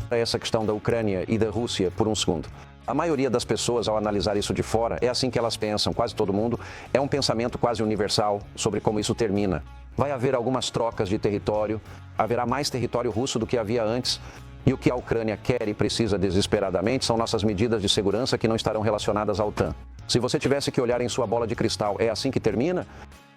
essa questão da Ucrânia e da Rússia por um segundo. A maioria das pessoas, ao analisar isso de fora, é assim que elas pensam, quase todo mundo. É um pensamento quase universal sobre como isso termina. Vai haver algumas trocas de território, haverá mais território russo do que havia antes. E o que a Ucrânia quer e precisa desesperadamente são nossas medidas de segurança que não estarão relacionadas à OTAN. Se você tivesse que olhar em sua bola de cristal, é assim que termina?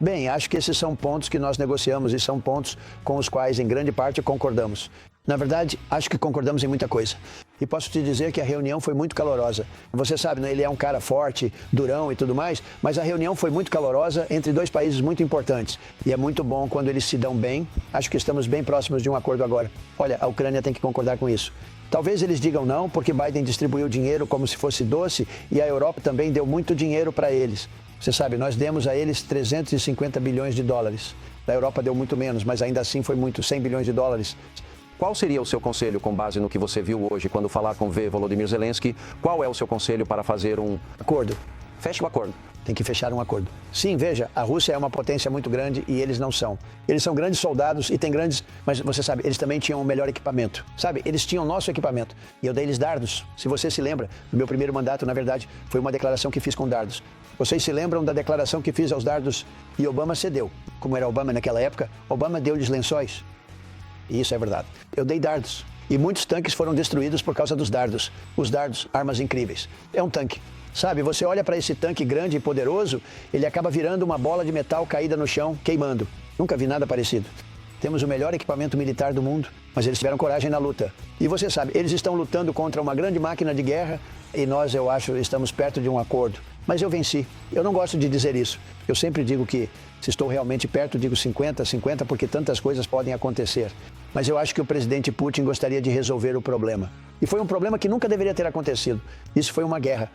Bem, acho que esses são pontos que nós negociamos e são pontos com os quais, em grande parte, concordamos. Na verdade, acho que concordamos em muita coisa. E posso te dizer que a reunião foi muito calorosa. Você sabe, né, ele é um cara forte, durão e tudo mais, mas a reunião foi muito calorosa entre dois países muito importantes. E é muito bom quando eles se dão bem. Acho que estamos bem próximos de um acordo agora. Olha, a Ucrânia tem que concordar com isso. Talvez eles digam não, porque Biden distribuiu dinheiro como se fosse doce e a Europa também deu muito dinheiro para eles. Você sabe, nós demos a eles 350 bilhões de dólares. A Europa deu muito menos, mas ainda assim foi muito, 100 bilhões de dólares. Qual seria o seu conselho com base no que você viu hoje quando falar com Volodymyr Zelensky? Qual é o seu conselho para fazer um acordo? Feche o acordo. Tem que fechar um acordo. Sim, veja, a Rússia é uma potência muito grande e eles não são. Eles são grandes soldados e têm grandes... Mas você sabe, eles também tinham o melhor equipamento. Sabe, eles tinham nosso equipamento. E eu dei-lhes dardos. Se você se lembra, no meu primeiro mandato, na verdade, foi uma declaração que fiz com dardos. Vocês se lembram da declaração que fiz aos dardos e Obama cedeu. Como era Obama naquela época, Obama deu-lhes lençóis. E isso é verdade. Eu dei dardos. E muitos tanques foram destruídos por causa dos dardos. Os dardos, armas incríveis. É um tanque. Sabe, você olha para esse tanque grande e poderoso, ele acaba virando uma bola de metal caída no chão, queimando. Nunca vi nada parecido. Temos o melhor equipamento militar do mundo, mas eles tiveram coragem na luta. E você sabe, eles estão lutando contra uma grande máquina de guerra e nós, eu acho, estamos perto de um acordo. Mas eu venci. Eu não gosto de dizer isso. Eu sempre digo que se estou realmente perto, digo 50-50, porque tantas coisas podem acontecer. Mas eu acho que o presidente Putin gostaria de resolver o problema. E foi um problema que nunca deveria ter acontecido. Isso foi uma guerra.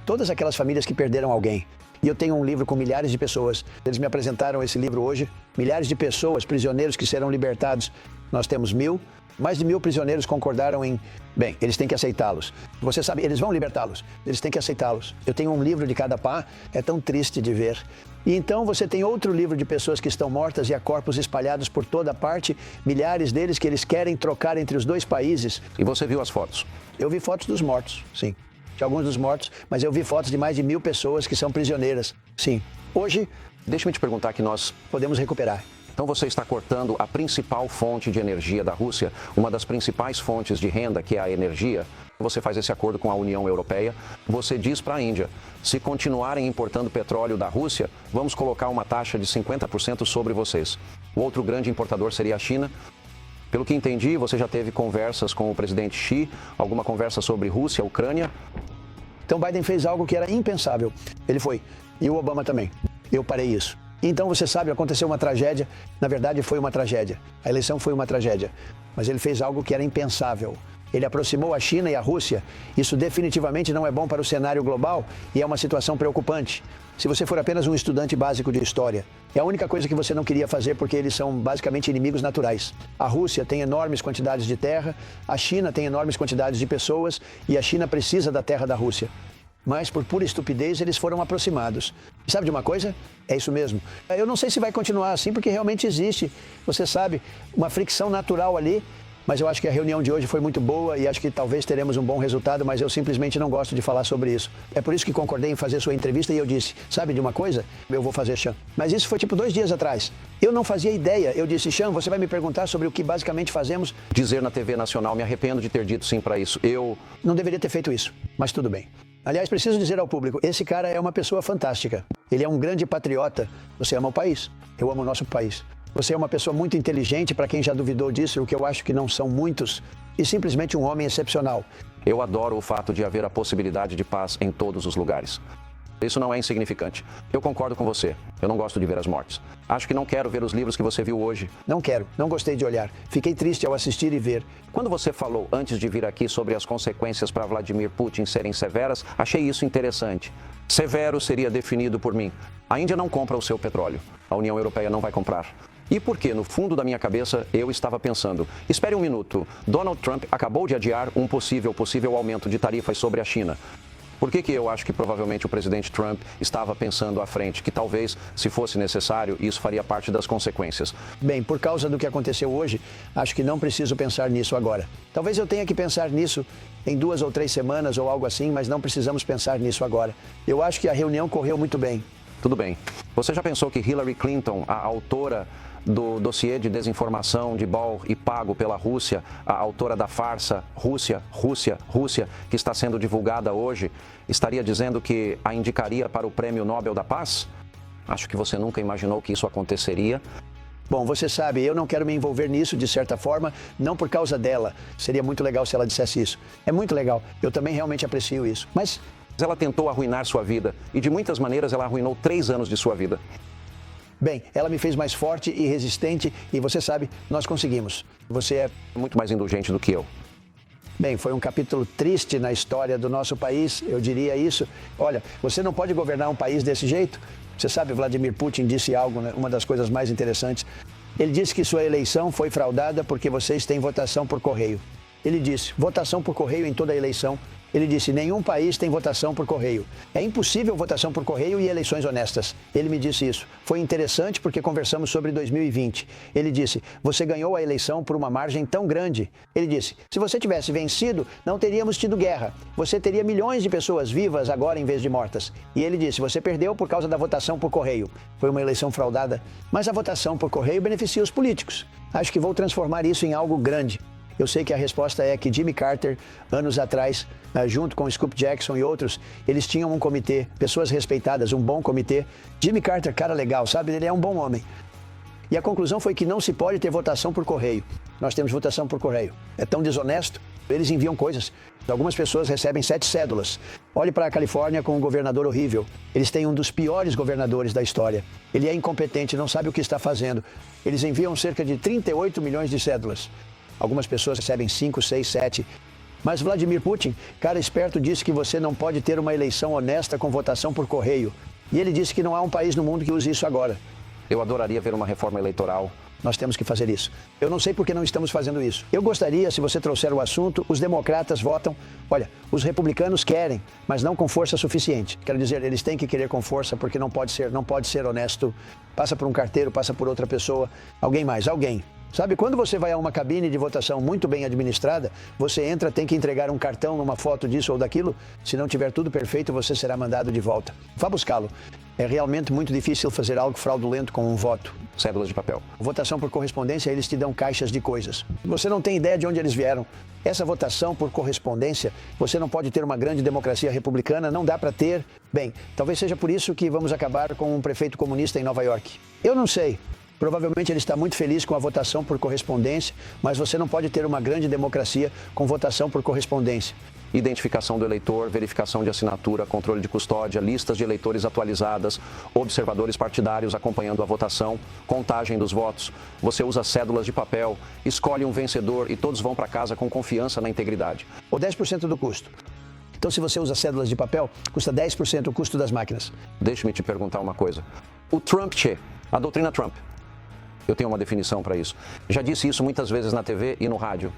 Todas aquelas famílias que perderam alguém. E eu tenho um livro com milhares de pessoas. Eles me apresentaram esse livro hoje. Milhares de pessoas, prisioneiros que serão libertados. Nós temos 1.000. Mais de 1.000 prisioneiros concordaram em... Bem, eles têm que aceitá-los. Você sabe, eles vão libertá-los. Eles têm que aceitá-los. Eu tenho um livro de cada pá. É tão triste de ver. E então você tem outro livro de pessoas que estão mortas e há corpos espalhados por toda parte. Milhares deles que eles querem trocar entre os dois países. E você viu as fotos? Eu vi fotos dos mortos, sim. De alguns dos mortos, mas eu vi fotos de mais de 1.000 pessoas que são prisioneiras. Sim. Hoje, deixa-me te perguntar que nós podemos recuperar. Então você está cortando a principal fonte de energia da Rússia, uma das principais fontes de renda, que é a energia. Você faz esse acordo com a União Europeia. Você diz para a Índia, se continuarem importando petróleo da Rússia, vamos colocar uma taxa de 50% sobre vocês. O outro grande importador seria a China. Pelo que entendi, você já teve conversas com o presidente Xi, alguma conversa sobre Rússia, Ucrânia? Então Biden fez algo que era impensável. Ele foi. E o Obama também. Eu parei isso. Então, você sabe, aconteceu uma tragédia. Na verdade, foi uma tragédia. A eleição foi uma tragédia. Mas ele fez algo que era impensável. Ele aproximou a China e a Rússia. Isso definitivamente não é bom para o cenário global e é uma situação preocupante. Se você for apenas um estudante básico de história, é a única coisa que você não queria fazer porque eles são basicamente inimigos naturais. A Rússia tem enormes quantidades de terra, a China tem enormes quantidades de pessoas e a China precisa da terra da Rússia. Mas por pura estupidez eles foram aproximados. E sabe de uma coisa? É isso mesmo. Eu não sei se vai continuar assim porque realmente existe, você sabe, uma fricção natural ali. Mas eu acho que a reunião de hoje foi muito boa e acho que talvez teremos um bom resultado, mas eu simplesmente não gosto de falar sobre isso. É por isso que concordei em fazer sua entrevista e eu disse, sabe de uma coisa? Eu vou fazer, Sean. Mas isso foi tipo 2 dias atrás. Eu não fazia ideia. Eu disse, Sean, você vai me perguntar sobre o que basicamente fazemos? Dizer na TV Nacional, me arrependo de ter dito sim para isso. Eu não deveria ter feito isso, mas tudo bem. Aliás, preciso dizer ao público, esse cara é uma pessoa fantástica. Ele é um grande patriota. Você ama o país. Eu amo o nosso país. Você é uma pessoa muito inteligente, para quem já duvidou disso, o que eu acho que não são muitos, e simplesmente um homem excepcional. Eu adoro o fato de haver a possibilidade de paz em todos os lugares. Isso não é insignificante. Eu concordo com você. Eu não gosto de ver as mortes. Acho que não quero ver os livros que você viu hoje. Não quero. Não gostei de olhar. Fiquei triste ao assistir e ver. Quando você falou antes de vir aqui sobre as consequências para Vladimir Putin serem severas, achei isso interessante. Severo seria definido por mim. A Índia não compra o seu petróleo. A União Europeia não vai comprar. E porque, no fundo da minha cabeça, eu estava pensando, espere um minuto, Donald Trump acabou de adiar um possível aumento de tarifas sobre a China. Por que eu acho que provavelmente o presidente Trump estava pensando à frente, que talvez, se fosse necessário, isso faria parte das consequências? Bem, por causa do que aconteceu hoje, acho que não preciso pensar nisso agora. Talvez eu tenha que pensar nisso em 2 ou 3 semanas ou algo assim, mas não precisamos pensar nisso agora. Eu acho que a reunião correu muito bem. Tudo bem. Você já pensou que Hillary Clinton, a autora do dossiê de desinformação de Ball e pago pela Rússia, a autora da farsa Rússia, que está sendo divulgada hoje, estaria dizendo que a indicaria para o Prêmio Nobel da Paz? Acho que você nunca imaginou que isso aconteceria. Bom, você sabe, eu não quero me envolver nisso de certa forma, não por causa dela. Seria muito legal se ela dissesse isso. É muito legal. Eu também realmente aprecio isso. Mas ela tentou arruinar sua vida e de muitas maneiras ela arruinou 3 anos de sua vida. Bem, ela me fez mais forte e resistente e você sabe, nós conseguimos. Você é muito mais indulgente do que eu. Bem, foi um capítulo triste na história do nosso país, eu diria isso. Olha, você não pode governar um país desse jeito. Você sabe, Vladimir Putin disse algo, né? Uma das coisas mais interessantes. Ele disse que sua eleição foi fraudada porque vocês têm votação por correio. Ele disse, votação por correio em toda a eleição. Ele disse, nenhum país tem votação por correio. É impossível votação por correio e eleições honestas. Ele me disse isso. Foi interessante porque conversamos sobre 2020. Ele disse, você ganhou a eleição por uma margem tão grande. Ele disse, se você tivesse vencido, não teríamos tido guerra. Você teria milhões de pessoas vivas agora em vez de mortas. E ele disse, você perdeu por causa da votação por correio. Foi uma eleição fraudada. Mas a votação por correio beneficia os políticos. Acho que vou transformar isso em algo grande. Eu sei que a resposta é que Jimmy Carter, anos atrás, junto com Scoop Jackson e outros, eles tinham um comitê, pessoas respeitadas, um bom comitê. Jimmy Carter, cara legal, sabe? Ele é um bom homem. E a conclusão foi que não se pode ter votação por correio. Nós temos votação por correio. É tão desonesto. Eles enviam coisas. Algumas pessoas recebem 7 cédulas. Olhe para a Califórnia com um governador horrível. Eles têm um dos piores governadores da história. Ele é incompetente, não sabe o que está fazendo. Eles enviam cerca de 38 milhões de cédulas. Algumas pessoas recebem 5, 6, 7. Mas Vladimir Putin, cara esperto, disse que você não pode ter uma eleição honesta com votação por correio. E ele disse que não há um país no mundo que use isso agora. Eu adoraria ver uma reforma eleitoral. Nós temos que fazer isso. Eu não sei por que não estamos fazendo isso. Eu gostaria, se você trouxer o assunto, os democratas votam. Olha, os republicanos querem, mas não com força suficiente. Quero dizer, eles têm que querer com força porque não pode ser honesto. Passa por um carteiro, passa por outra pessoa. Alguém mais, alguém. Sabe, quando você vai a uma cabine de votação muito bem administrada, você entra, tem que entregar um cartão numa foto disso ou daquilo. Se não tiver tudo perfeito, você será mandado de volta. Vá buscá-lo. É realmente muito difícil fazer algo fraudulento com um voto. Cédulas de papel. Votação por correspondência, eles te dão caixas de coisas. Você não tem ideia de onde eles vieram. Essa votação por correspondência, você não pode ter uma grande democracia republicana, não dá para ter. Bem, talvez seja por isso que vamos acabar com um prefeito comunista em Nova York. Eu não sei. Provavelmente ele está muito feliz com a votação por correspondência, mas você não pode ter uma grande democracia com votação por correspondência. Identificação do eleitor, verificação de assinatura, controle de custódia, listas de eleitores atualizadas, observadores partidários acompanhando a votação, contagem dos votos. Você usa cédulas de papel, escolhe um vencedor e todos vão para casa com confiança na integridade. Ou 10% do custo. Então, se você usa cédulas de papel, custa 10% o custo das máquinas. Deixe-me te perguntar uma coisa. O Trump-che, a doutrina Trump. Eu tenho uma definição para isso. Já disse isso muitas vezes na TV e no rádio.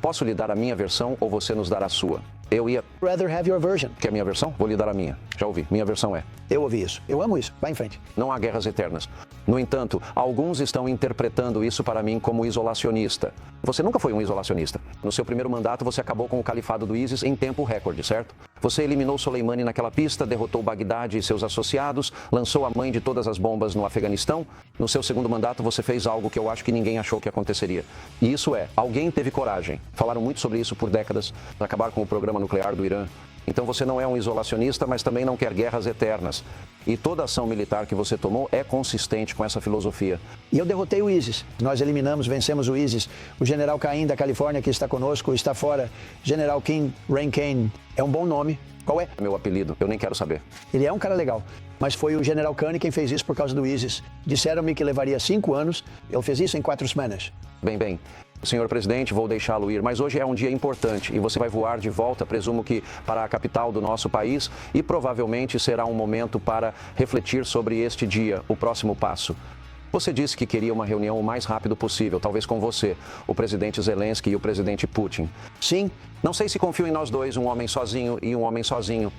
Posso lhe dar a minha versão ou você nos dará a sua? Eu ia... Rather have your version. Quer a minha versão? Vou lhe dar a minha. Já ouvi. Minha versão é... Eu ouvi isso. Eu amo isso. Vai em frente. Não há guerras eternas. No entanto, alguns estão interpretando isso para mim como isolacionista. Você nunca foi um isolacionista. No seu primeiro mandato, você acabou com o califado do ISIS em tempo recorde, certo? Você eliminou Soleimani naquela pista, derrotou Bagdade e seus associados, lançou a mãe de todas as bombas no Afeganistão. No seu segundo mandato, você fez algo que eu acho que ninguém achou que aconteceria. E isso é, alguém teve coragem. Falaram muito sobre isso por décadas, para acabar com o programa nuclear do Irã. Então você não é um isolacionista, mas também não quer guerras eternas. E toda ação militar que você tomou é consistente com essa filosofia. E eu derrotei o ISIS. Nós eliminamos, vencemos o ISIS. O general Cain da Califórnia, que está conosco, está fora. General Kim Rain Cain. É um bom nome. Qual é? Meu apelido, eu nem quero saber. Ele é um cara legal. Mas foi o general Kane quem fez isso por causa do ISIS. Disseram-me que levaria 5 anos. Ele fez isso em 4 semanas. Bem. Senhor presidente, vou deixá-lo ir, mas hoje é um dia importante e você vai voar de volta, presumo que para a capital do nosso país, e provavelmente será um momento para refletir sobre este dia, o próximo passo. Você disse que queria uma reunião o mais rápido possível, talvez com você, o presidente Zelensky e o presidente Putin. Sim. Não sei se confio em nós dois, um homem sozinho e um homem sozinho.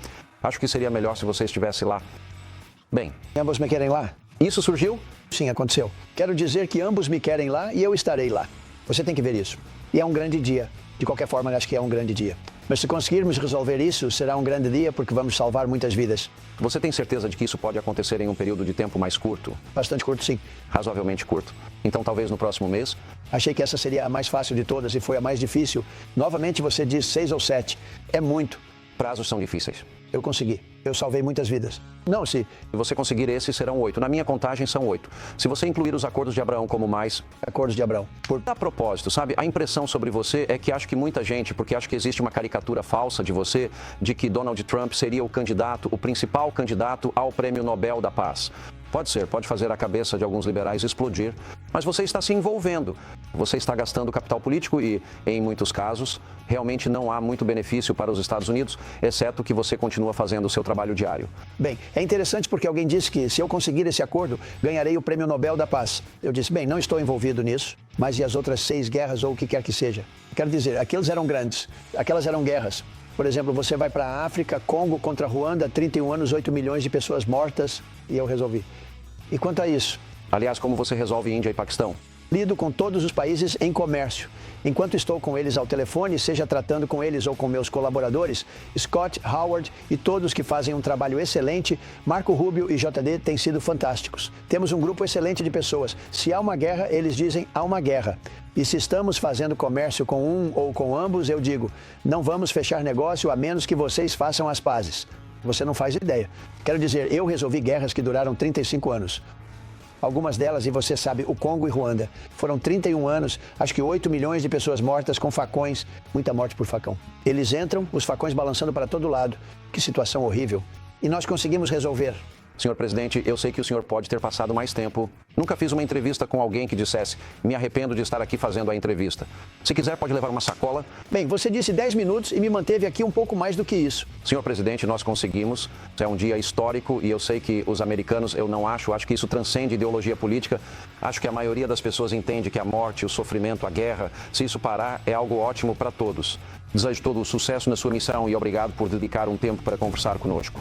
Acho que seria melhor se você estivesse lá. Bem. Ambos me querem lá? Isso surgiu? Sim, aconteceu. Quero dizer que ambos me querem lá e eu estarei lá. Você tem que ver isso. E é um grande dia. De qualquer forma, acho que é um grande dia. Mas se conseguirmos resolver isso, será um grande dia porque vamos salvar muitas vidas. Você tem certeza de que isso pode acontecer em um período de tempo mais curto? Bastante curto, sim. Razoavelmente curto. Então, talvez no próximo mês? Achei que essa seria a mais fácil de todas e foi a mais difícil. Novamente, você diz 6 ou 7. É muito. Prazos são difíceis. Eu consegui. Eu salvei muitas vidas. Não, se você conseguir esses, serão 8. Na minha contagem, são 8. Se você incluir os acordos de Abraão como mais... Acordos de Abraão. A propósito, sabe, a impressão sobre você é que acho que muita gente, porque acho que existe uma caricatura falsa de você, de que Donald Trump seria o candidato, o principal candidato ao Prêmio Nobel da Paz. Pode ser, pode fazer a cabeça de alguns liberais explodir, mas você está se envolvendo. Você está gastando capital político e, em muitos casos, realmente não há muito benefício para os Estados Unidos, exceto que você continua fazendo o seu trabalho diário. Bem, é interessante porque alguém disse que se eu conseguir esse acordo, ganharei o Prêmio Nobel da Paz. Eu disse, bem, não estou envolvido nisso, mas e as outras 6 guerras ou o que quer que seja? Quero dizer, aqueles eram grandes, aquelas eram guerras. Por exemplo, você vai para a África, Congo contra Ruanda, 31 anos, 8 milhões de pessoas mortas, e eu resolvi. E quanto a isso? Aliás, como você resolve Índia e Paquistão? Lido com todos os países em comércio. Enquanto estou com eles ao telefone, seja tratando com eles ou com meus colaboradores, Scott, Howard e todos que fazem um trabalho excelente, Marco Rubio e JD têm sido fantásticos. Temos um grupo excelente de pessoas. Se há uma guerra, eles dizem há uma guerra. E se estamos fazendo comércio com um ou com ambos, eu digo, não vamos fechar negócio a menos que vocês façam as pazes. Você não faz ideia. Quero dizer, eu resolvi guerras que duraram 35 anos. Algumas delas, e você sabe, o Congo e Ruanda. Foram 31 anos, acho que 8 milhões de pessoas mortas com facões. Muita morte por facão. Eles entram, os facões balançando para todo lado. Que situação horrível. E nós conseguimos resolver. Senhor presidente, eu sei que o senhor pode ter passado mais tempo. Nunca fiz uma entrevista com alguém que dissesse, me arrependo de estar aqui fazendo a entrevista. Se quiser, pode levar uma sacola. Bem, você disse 10 minutos e me manteve aqui um pouco mais do que isso. Senhor presidente, nós conseguimos. É um dia histórico e eu sei que os americanos, eu não acho que isso transcende ideologia política. Acho que a maioria das pessoas entende que a morte, o sofrimento, a guerra, se isso parar, é algo ótimo para todos. Desejo todo o sucesso na sua missão e obrigado por dedicar um tempo para conversar conosco.